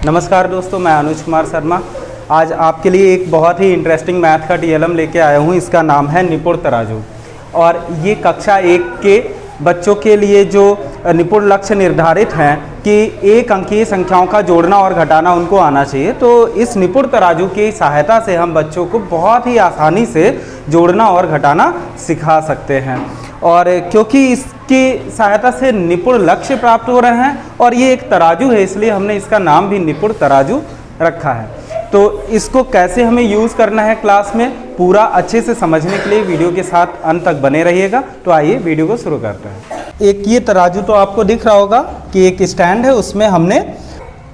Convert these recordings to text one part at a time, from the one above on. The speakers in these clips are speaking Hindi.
नमस्कार दोस्तों, मैं अनुज कुमार शर्मा। आज आपके लिए एक बहुत ही इंटरेस्टिंग मैथ का टीएलएम लेके आया हूँ। इसका नाम है निपुण तराजू और ये कक्षा 1 के बच्चों के लिए जो निपुण लक्ष्य निर्धारित हैं कि एक अंकीय संख्याओं का जोड़ना और घटाना उनको आना चाहिए। तो इस निपुण तराजू की सहायता से हम बच्चों को बहुत ही आसानी से जोड़ना और घटाना सिखा सकते हैं। और क्योंकि इसकी सहायता से निपुण लक्ष्य प्राप्त हो रहे हैं और ये एक तराजू है, इसलिए हमने इसका नाम भी निपुण तराजू रखा है। तो इसको कैसे हमें यूज़ करना है क्लास में, पूरा अच्छे से समझने के लिए वीडियो के साथ अंत तक बने रहिएगा। तो आइए वीडियो को शुरू करते हैं। एक ये तराजू तो आपको दिख रहा होगा कि एक स्टैंड है, उसमें हमने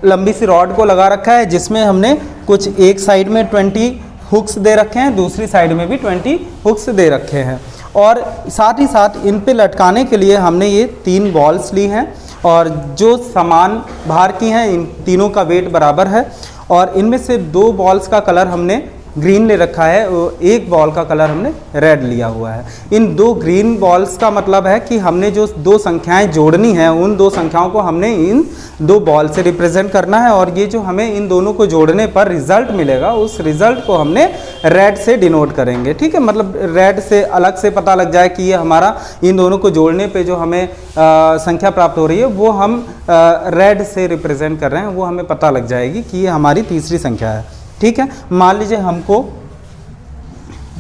लंबी सी रॉड को लगा रखा है, जिसमें हमने कुछ एक साइड में 20 हुक्स दे रखे हैं, दूसरी साइड में भी 20 हुक्स दे रखे हैं। और साथ ही साथ इन पे लटकाने के लिए हमने ये 3 बॉल्स ली हैं और जो समान भार की हैं, इन तीनों का वेट बराबर है। और इनमें से 2 बॉल्स का कलर हमने ग्रीन ले रखा है, एक बॉल का कलर हमने रेड लिया हुआ है। इन 2 ग्रीन बॉल्स का मतलब है कि हमने जो 2 संख्याएं जोड़नी हैं, उन 2 संख्याओं को हमने इन 2 बॉल से रिप्रेजेंट करना है। और ये जो हमें इन दोनों को जोड़ने पर रिजल्ट मिलेगा, उस रिजल्ट को हमने रेड से डिनोट करेंगे। ठीक है, मतलब रेड से अलग से पता लग जाए कि ये हमारा इन दोनों को जोड़ने पे जो हमें संख्या प्राप्त हो रही है वो हम रेड से रिप्रेजेंट कर रहे हैं, वो हमें पता लग जाएगी कि ये हमारी तीसरी संख्या है। ठीक है, मान लीजिए हमको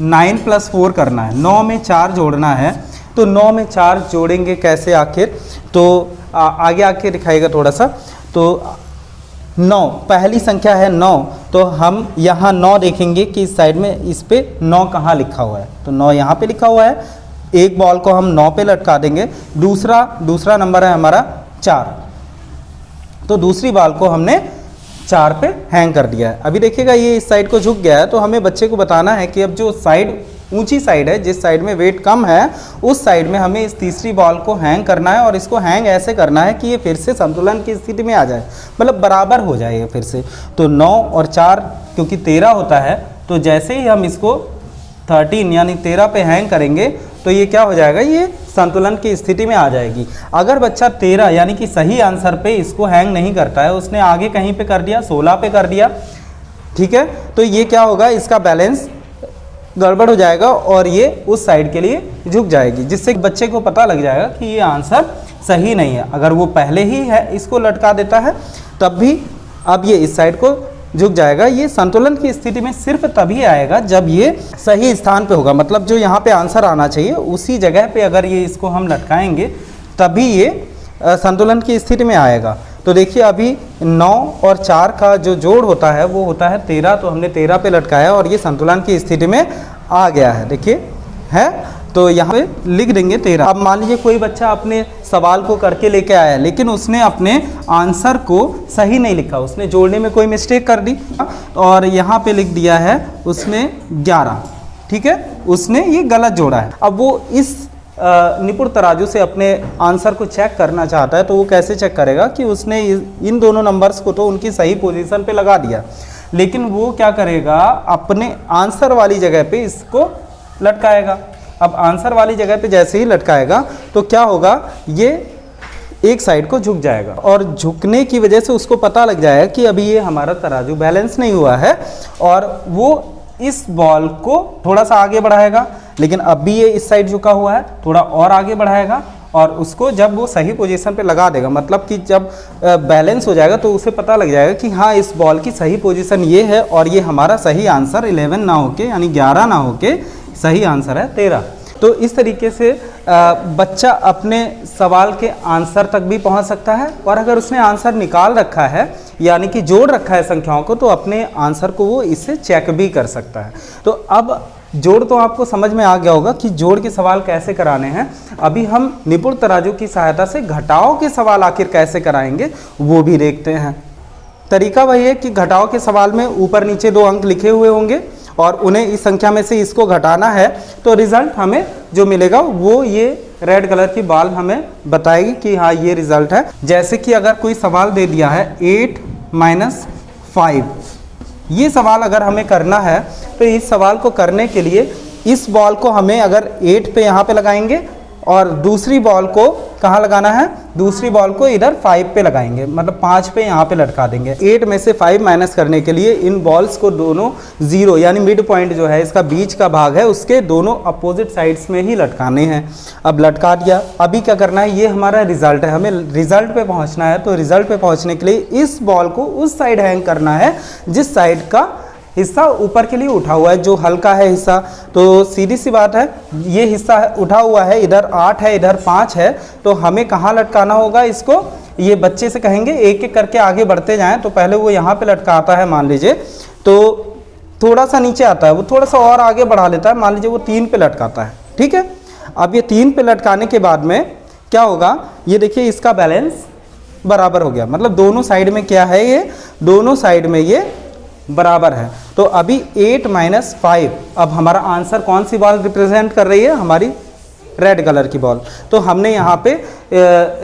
9 + 4 करना है, 9 में 4 जोड़ना है। तो 9 में 4 जोड़ेंगे कैसे आखिर, तो आगे आके दिखाएगा थोड़ा सा। तो 9 पहली संख्या है 9, तो हम यहाँ 9 देखेंगे कि इस साइड में इस पे 9 कहाँ लिखा हुआ है, तो 9 यहाँ पे लिखा हुआ है। एक बॉल को हम 9 पे लटका देंगे। दूसरा नंबर है हमारा 4, तो दूसरी बॉल को हमने 4 पे हैंग कर दिया है। अभी देखिएगा ये इस साइड को झुक गया है, तो हमें बच्चे को बताना है कि अब जो साइड ऊंची साइड है, जिस साइड में वेट कम है, उस साइड में हमें इस तीसरी बॉल को हैंग करना है। और इसको हैंग ऐसे करना है कि ये फिर से संतुलन की स्थिति में आ जाए, मतलब बराबर हो जाए ये फिर से। तो 9 और 4 क्योंकि 13 होता है, तो जैसे ही हम इसको 13 यानी 13 पे हैंग करेंगे तो ये क्या हो जाएगा, ये संतुलन की स्थिति में आ जाएगी। अगर बच्चा 13 यानी कि सही आंसर पे इसको हैंग नहीं करता है, उसने आगे कहीं पे कर दिया, 16 पे कर दिया, ठीक है, तो ये क्या होगा, इसका बैलेंस गड़बड़ हो जाएगा और ये उस साइड के लिए झुक जाएगी, जिससे बच्चे को पता लग जाएगा कि ये आंसर सही नहीं है। अगर वो पहले ही है इसको लटका देता है तब भी अब ये इस साइड को झुक जाएगा। ये संतुलन की स्थिति में सिर्फ तभी आएगा जब ये सही स्थान पे होगा, मतलब जो यहाँ पे आंसर आना चाहिए उसी जगह पे अगर ये इसको हम लटकाएंगे तभी ये संतुलन की स्थिति में आएगा। तो देखिए अभी 9 और 4 का जो जोड़ होता है वो होता है 13, तो हमने 13 पे लटकाया और ये संतुलन की स्थिति में आ गया है। देखिए है, तो यहाँ पे लिख देंगे 13। अब मान लीजिए कोई बच्चा अपने सवाल को करके लेके आया, लेकिन उसने अपने आंसर को सही नहीं लिखा, उसने जोड़ने में कोई मिस्टेक कर दी और यहाँ पे लिख दिया है उसने 11। ठीक है, उसने ये गलत जोड़ा है। अब वो इस निपुण तराजू से अपने आंसर को चेक करना चाहता है, तो वो कैसे चेक करेगा कि उसने इन दोनों नंबर्स को तो उनकी सही पोजीशन पे लगा दिया, लेकिन वो क्या करेगा, अपने आंसर वाली जगह पे इसको लटकाएगा। अब आंसर वाली जगह पे जैसे ही लटकाएगा तो क्या होगा, ये एक साइड को झुक जाएगा और झुकने की वजह से उसको पता लग जाएगा कि अभी ये हमारा तराजू बैलेंस नहीं हुआ है और वो इस बॉल को थोड़ा सा आगे बढ़ाएगा। लेकिन अब भी ये इस साइड झुका हुआ है, थोड़ा और आगे बढ़ाएगा और उसको जब वो सही पोजीशन पे लगा देगा, मतलब कि जब बैलेंस हो जाएगा तो उसे पता लग जाएगा कि हाँ इस बॉल की सही पोजीशन ये है और ये हमारा सही आंसर 11 ना होके यानी 11 ना होके सही आंसर है 13। तो इस तरीके से बच्चा अपने सवाल के आंसर तक भी पहुंच सकता है और अगर उसने आंसर निकाल रखा है यानी कि जोड़ रखा है संख्याओं को, तो अपने आंसर को वो इससे चेक भी कर सकता है। तो अब जोड़ तो आपको समझ में आ गया होगा कि जोड़ के सवाल कैसे कराने हैं। अभी हम निपुण तराजू की सहायता से घटाव के सवाल आखिर कैसे कराएंगे वो भी देखते हैं। तरीका वही है कि घटाव के सवाल में ऊपर नीचे 2 अंक लिखे हुए होंगे और उन्हें इस संख्या में से इसको घटाना है, तो रिजल्ट हमें जो मिलेगा वो ये रेड कलर की बॉल हमें बताएगी कि हाँ ये रिजल्ट है। जैसे कि अगर कोई सवाल दे दिया है 8 - 5, ये सवाल अगर हमें करना है तो इस सवाल को करने के लिए इस बॉल को हमें अगर 8 पे यहाँ पे लगाएंगे और दूसरी बॉल को कहाँ लगाना है, दूसरी बॉल को इधर 5 पे लगाएंगे, मतलब 5 पे यहाँ पे लटका देंगे। 8 में से 5 माइनस करने के लिए इन बॉल्स को दोनों 0 यानी मिड पॉइंट जो है इसका बीच का भाग है उसके दोनों अपोजिट साइड्स में ही लटकाने हैं। अब लटका दिया, अभी क्या करना है, ये हमारा रिजल्ट है, हमें रिजल्ट पे पहुंचना है। तो रिजल्ट पे पहुंचने के लिए इस बॉल को उस साइड हैंग करना है जिस साइड का हिस्सा ऊपर के लिए उठा हुआ है, जो हल्का है हिस्सा। तो सीधी सी बात है, ये हिस्सा उठा हुआ है, इधर 8 है इधर 5 है, तो हमें कहाँ लटकाना होगा इसको, ये बच्चे से कहेंगे एक एक करके आगे बढ़ते जाएं। तो पहले वो यहाँ पे लटकाता है, मान लीजिए, तो थोड़ा सा नीचे आता है, वो थोड़ा सा और आगे बढ़ा लेता है, मान लीजिए वो 3 पे लटकाता है, ठीक है। अब ये 3 पे लटकाने के बाद में क्या होगा, ये देखिए इसका बैलेंस बराबर हो गया, मतलब दोनों साइड में क्या है, ये दोनों साइड में ये बराबर है। तो अभी 8 - 5, अब हमारा आंसर कौन सी बॉल रिप्रेजेंट कर रही है, हमारी रेड कलर की बॉल। तो हमने यहाँ पे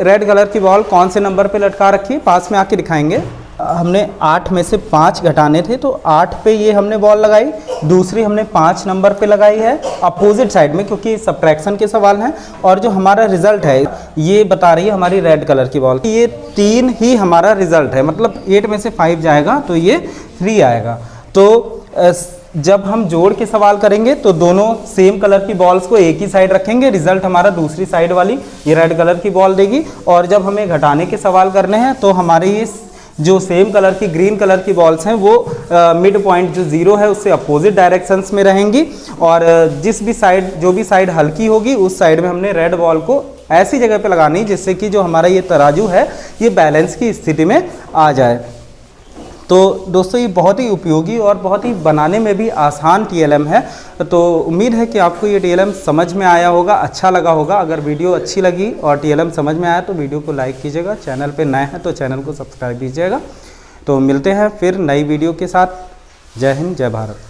रेड कलर की बॉल कौन से नंबर पे लटका रखी है, पास में आके दिखाएंगे। हमने 8 में से 5 घटाने थे, तो 8 पे ये हमने बॉल लगाई, दूसरी हमने 5 नंबर पे लगाई है अपोजिट साइड में, क्योंकि सब्ट्रैक्शन के सवाल हैं। और जो हमारा रिजल्ट है ये बता रही है हमारी रेड कलर की बॉल, ये 3 ही हमारा रिजल्ट है, मतलब 8 में से 5 जाएगा तो ये 3 आएगा। तो जब हम जोड़ के सवाल करेंगे तो दोनों सेम कलर की बॉल्स को एक ही साइड रखेंगे, रिजल्ट हमारा दूसरी साइड वाली ये रेड कलर की बॉल देगी। और जब हमें घटाने के सवाल करने हैं तो हमारे ये जो सेम कलर की ग्रीन कलर की बॉल्स हैं वो मिड पॉइंट जो 0 है उससे अपोजिट डायरेक्शंस में रहेंगी, और जिस भी साइड, जो भी साइड हल्की होगी उस साइड में हमने रेड बॉल को ऐसी जगह पे लगानी जिससे कि जो हमारा ये तराजू है ये बैलेंस की स्थिति में आ जाए। तो दोस्तों ये बहुत ही उपयोगी और बहुत ही बनाने में भी आसान TLM है। तो उम्मीद है कि आपको ये TLM समझ में आया होगा, अच्छा लगा होगा। अगर वीडियो अच्छी लगी और TLM समझ में आया तो वीडियो को लाइक कीजिएगा, चैनल पे नए हैं तो चैनल को सब्सक्राइब कीजिएगा। तो मिलते हैं फिर नई वीडियो के साथ। जय हिंद, जय भारत।